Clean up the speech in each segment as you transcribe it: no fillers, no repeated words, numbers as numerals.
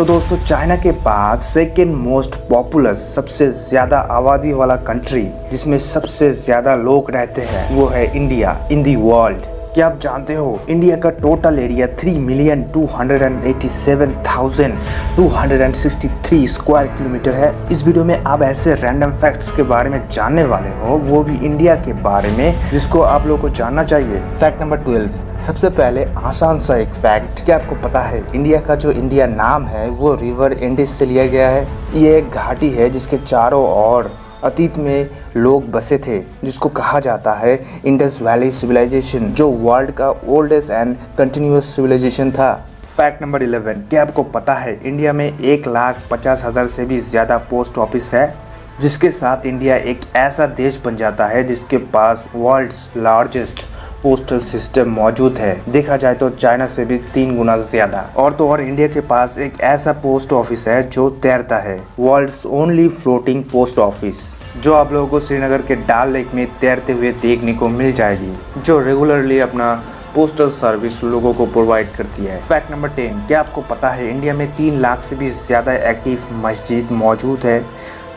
तो दोस्तों चाइना के बाद सेकेंड मोस्ट पॉपुलस सबसे ज़्यादा आबादी वाला कंट्री जिसमें सबसे ज़्यादा लोग रहते हैं वो है इंडिया इन दी वर्ल्ड। क्या आप जानते हो इंडिया का टोटल एरिया 3,287,263 स्क्वायर किलोमीटर है। इस वीडियो में आप ऐसे रैंडम फैक्ट्स के बारे में जानने वाले हो, वो भी इंडिया के बारे में, जिसको आप लोगों को जानना चाहिए। Fact number 12। सबसे पहले आसान सा एक फैक्ट, क्या आपको पता है इंडिया का जो इंडिया नाम है वो रिवर इंडिस से लिया गया है। ये एक घाटी है जिसके चारों ओर अतीत में लोग बसे थे, जिसको कहा जाता है इंडस वैली सिविलाइजेशन, जो वर्ल्ड का ओल्डेस्ट एंड कंटिन्यूअस सिविलाइजेशन था। Fact number 11। क्या आपको पता है इंडिया में 1,50,000 से भी ज़्यादा पोस्ट ऑफिस है, जिसके साथ इंडिया एक ऐसा देश बन जाता है जिसके पास वर्ल्ड्स लार्जेस्ट पोस्टल सिस्टम मौजूद है। देखा जाए तो चाइना से भी 3 गुना ज़्यादा। और तो और इंडिया के पास एक ऐसा पोस्ट ऑफिस है जो तैरता है, world's only floating post office, जो आप लोगों को श्रीनगर के डाल लेक में तैरते हुए देखने को मिल जाएगी, जो रेगुलरली अपना पोस्टल सर्विस लोगों को प्रोवाइड करती है। Fact number 10। क्या आपको पता है इंडिया में 3 लाख से भी ज़्यादा एक्टिव मस्जिद मौजूद है,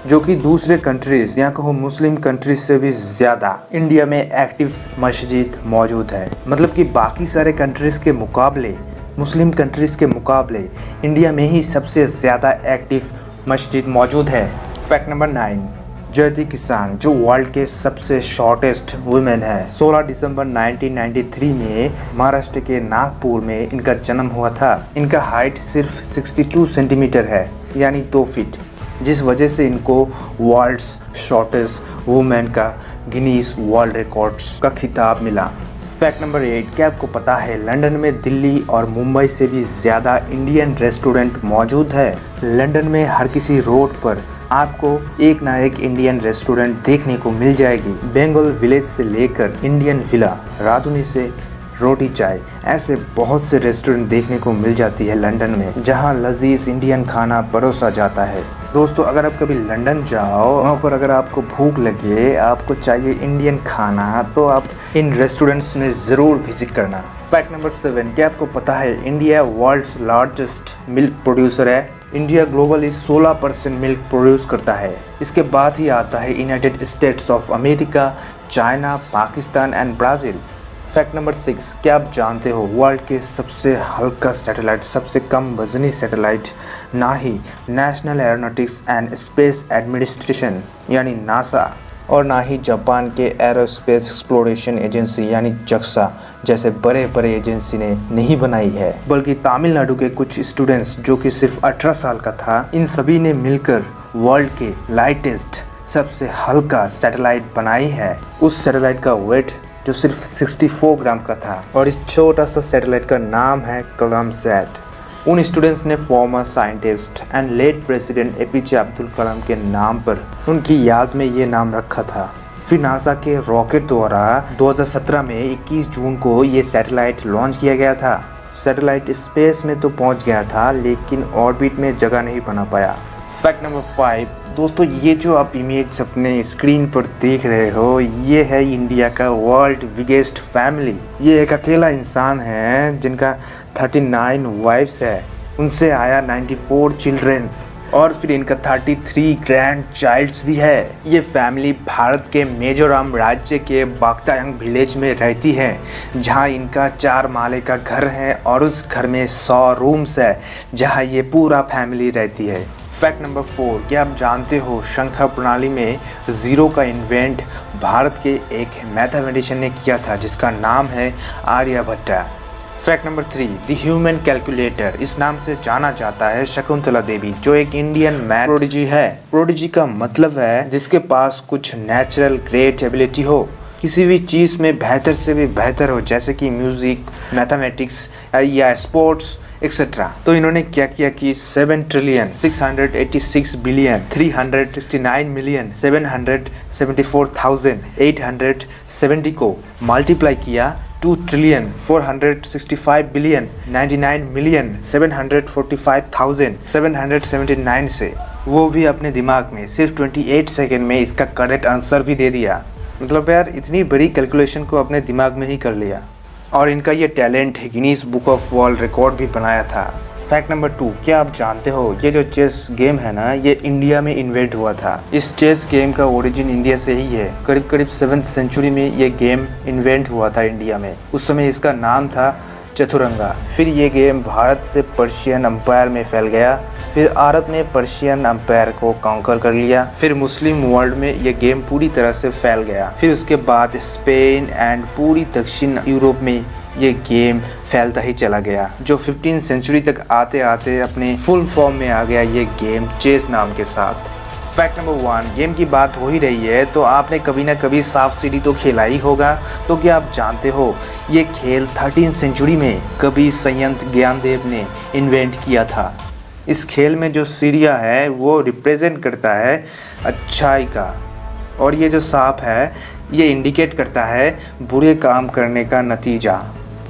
जो कि दूसरे कंट्रीज़ या कहो मुस्लिम कंट्रीज से भी ज़्यादा इंडिया में एक्टिव मस्जिद मौजूद है। मतलब कि बाकी सारे कंट्रीज़ के मुकाबले, मुस्लिम कंट्रीज़ के मुकाबले इंडिया में ही सबसे ज़्यादा एक्टिव मस्जिद मौजूद है। Fact number 9। ज्योति किसान, जो वर्ल्ड के सबसे शॉर्टेस्ट वुमेन है, 16 दिसंबर 1993 में महाराष्ट्र के नागपुर में इनका जन्म हुआ था। इनका हाइट सिर्फ 62 सेंटीमीटर है, यानी 2 फीट, जिस वजह से इनको वर्ल्ड्स शॉर्टेस्ट वुमेन का गिनीज वर्ल्ड रिकॉर्ड्स का खिताब मिला। Fact number 8। क्या आपको पता है लंदन में दिल्ली और मुंबई से भी ज़्यादा इंडियन रेस्टोरेंट मौजूद है। लंदन में हर किसी रोड पर आपको एक ना एक इंडियन रेस्टोरेंट देखने को मिल जाएगी। बेंगल विलेज से लेकर इंडियन विला, राधुनी से रोटी चाय, ऐसे बहुत से रेस्टोरेंट देखने को मिल जाती है लंदन में, जहां लजीज इंडियन खाना परोसा जाता है। दोस्तों अगर आप कभी लंदन जाओ, वहाँ पर अगर आपको भूख लगे, आपको चाहिए इंडियन खाना, तो आप इन रेस्टोरेंट्स में ज़रूर विजिट करना। Fact number 7। क्या आपको पता है India world's largest milk producer है। इंडिया ग्लोबली 16% मिल्क प्रोड्यूस करता है। इसके बाद ही आता है United States of America, China, Pakistan and Brazil. Fact number 6। क्या आप जानते हो वर्ल्ड के सबसे हल्का सैटेलाइट, सबसे कम वजनी सैटेलाइट ना ही National Aeronautics and Space Administration यानी नासा और ना ही जापान के एरोस्पेस एक्सप्लोरेशन एजेंसी यानी जक्सा जैसे बड़े बड़े एजेंसी ने नहीं बनाई है, बल्कि तमिलनाडु के कुछ स्टूडेंट्स जो कि सिर्फ 18 साल का था, इन सभी ने मिलकर वर्ल्ड के लाइटेस्ट सबसे हल्का सैटेलाइट बनाई है। उस सैटेलाइट का वेट जो सिर्फ 64 ग्राम का था, और इस छोटा सा सैटेलाइट का नाम है कलामसैट। उन स्टूडेंट्स ने former scientist and late president APJ Abdul Kalam के नाम पर उनकी याद में ये नाम रखा था। फिर नासा के रॉकेट द्वारा 2017 में 21 जून को ये सैटेलाइट लॉन्च किया गया था। सैटेलाइट स्पेस में तो पहुंच गया था, लेकिन ऑर्बिट में जगह नहीं बना पाया। Fact number 5। दोस्तों ये जो आप इमेज अपने स्क्रीन पर देख रहे हो, ये है इंडिया का वर्ल्ड बिगेस्ट फैमिली। ये एक अकेला इंसान है जिनका 39 वाइफ्स है, उनसे आया 94 चिल्ड्रंस, और फिर इनका 33 ग्रैंड चाइल्ड्स भी है। ये फैमिली भारत के मिजोरम राज्य के बागतायांग विलेज में रहती है, जहाँ इनका 4 माले का घर है और उस घर में 100 रूम्स है, जहाँ ये पूरा फैमिली रहती है। Fact number 4। क्या आप जानते हो संख्या प्रणाली में ज़ीरो का इन्वेंट भारत के एक मैथमेटिशियन ने किया था, जिसका नाम है Aryabhata. Fact number 3। The human calculator, इस नाम से जाना जाता है शकुंतला देवी, जो एक इंडियन मैथ प्रोडिजी है। प्रोडिजी का मतलब है जिसके पास कुछ नेचुरल ग्रेट एबिलिटी हो, किसी भी चीज़ में बेहतर से भी बेहतर हो, जैसे कि म्यूज़िक, मैथमेटिक्स या स्पोर्ट्स एक्सेट्रा। तो इन्होंने क्या किया कि 7,686,369,774,870 को मल्टीप्लाई किया 2,465,99,745,779 से, वो भी अपने दिमाग में सिर्फ 28 सेकेंड में इसका करेक्ट आंसर भी दे दिया। मतलब यार इतनी बड़ी कैलकुलेशन को अपने दिमाग में ही कर लिया। और इनका ये talent Guinness book of world record भी बनाया था। फैक्ट नंबर 2, क्या आप जानते हो ये जो चेस गेम है ना, ये इंडिया में इन्वेंट हुआ था। इस चेस गेम का ओरिजिन इंडिया से ही है। करीब करीब 7th सेंचुरी में ये गेम इन्वेंट हुआ था इंडिया में। उस समय इसका नाम था चतुरंगा। फिर ये गेम भारत से पर्शियन अम्पायर में फैल गया। फिर अरब ने पर्शियन अम्पायर को कॉन्कर कर लिया। फिर मुस्लिम वर्ल्ड में ये गेम पूरी तरह से फैल गया। फिर उसके बाद स्पेन एंड पूरी दक्षिण यूरोप में ये गेम फैलता ही चला गया, जो 15th सेंचुरी तक आते आते अपने फुल फॉर्म में आ गया ये गेम चेस नाम के साथ। फैक्ट नंबर 1, गेम की बात हो ही रही है तो आपने कभी ना कभी सांप सीढ़ी तो खेला ही होगा। तो क्या आप जानते हो ये खेल 13th सेंचुरी में कवि संयंत ज्ञानदेव ने इन्वेंट किया था। इस खेल में जो सीढ़ियाँ है वो रिप्रेजेंट करता है अच्छाई का, और ये जो सांप है ये इंडिकेट करता है बुरे काम करने का नतीजा।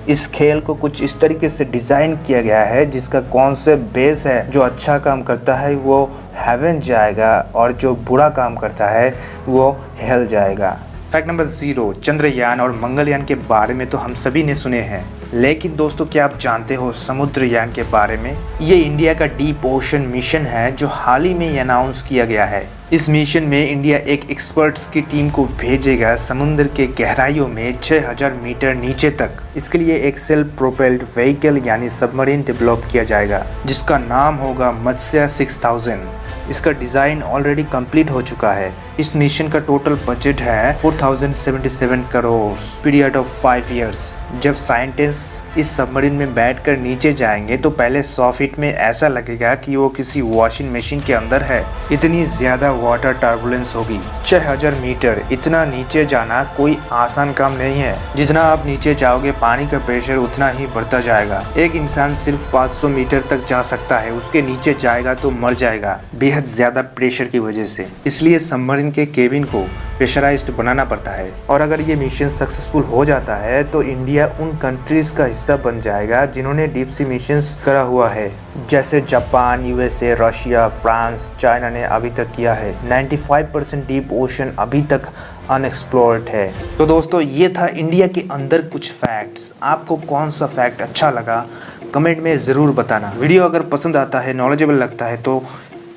इस खेल को कुछ इस तरीके से डिज़ाइन किया गया है जिसका कॉन्सेप्ट बेस है, जो अच्छा काम करता है वो हेवन जाएगा और जो बुरा काम करता है वो हेल जाएगा। फैक्ट नंबर 0, चंद्रयान और मंगलयान के बारे में तो हम सभी ने सुने हैं, लेकिन दोस्तों क्या आप जानते हो समुद्रयान के बारे में? ये इंडिया का डीप ओशन मिशन है जो हाल ही में अनाउंस किया गया है। इस मिशन में इंडिया एक एक्सपर्ट्स की टीम को भेजेगा समुद्र के गहराइयों में 6000 मीटर नीचे तक। इसके लिए एक सेल्फ प्रोपेल्ड व्हीकल यानी सबमरीन डेवलप किया जाएगा जिसका नाम होगा मत्स्य 6000। इसका डिज़ाइन ऑलरेडी कंप्लीट हो चुका है। इस मिशन का टोटल बजट है 4077 करोड़, पीरियड ऑफ 5 इयर्स। जब साइंटिस्ट इस सबमरीन में बैठकर नीचे जाएंगे तो पहले 100 फीट में ऐसा लगेगा कि वो किसी वॉशिंग मशीन के अंदर है, इतनी ज़्यादा वाटर टर्बुलेंस होगी। 6000 मीटर इतना नीचे जाना कोई आसान काम नहीं है। जितना आप नीचे जाओगे पानी का प्रेशर उतना ही बढ़ता जाएगा। एक इंसान सिर्फ 500 मीटर तक जा सकता है, उसके नीचे जाएगा तो मर जाएगा बेहद ज़्यादा प्रेशर की वजह से। इसलिए सबमरीन के केबिन को प्रेशराइज्ड बनाना पड़ता है। और अगर ये मिशन सक्सेसफुल हो जाता है तो इंडिया उन कंट्रीज का हिस्सा बन जाएगा जिन्होंने डीप सी मिशंस करा हुआ है, जैसे Japan, USA, Russia, France, China ने अभी तक किया है। 95% डीप ओशन अभी तक अनएक्सप्लोर्ड है। तो दोस्तों ये था इंडिया के अंदर कुछ फैक्ट्स। आपको कौन सा फैक्ट अच्छा लगा कमेंट में ज़रूर बताना। वीडियो अगर पसंद आता है, नॉलेजेबल लगता है तो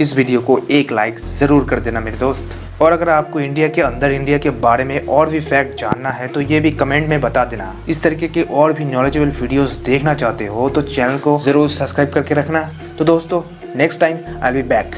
इस वीडियो को एक लाइक ज़रूर कर देना मेरे दोस्त। और अगर आपको इंडिया के अंदर इंडिया के बारे में और भी फैक्ट जानना है तो ये भी कमेंट में बता देना। इस तरीके के और भी नॉलेजेबल वीडियोस देखना चाहते हो तो चैनल को ज़रूर सब्सक्राइब करके रखना। तो दोस्तों next time I will be back.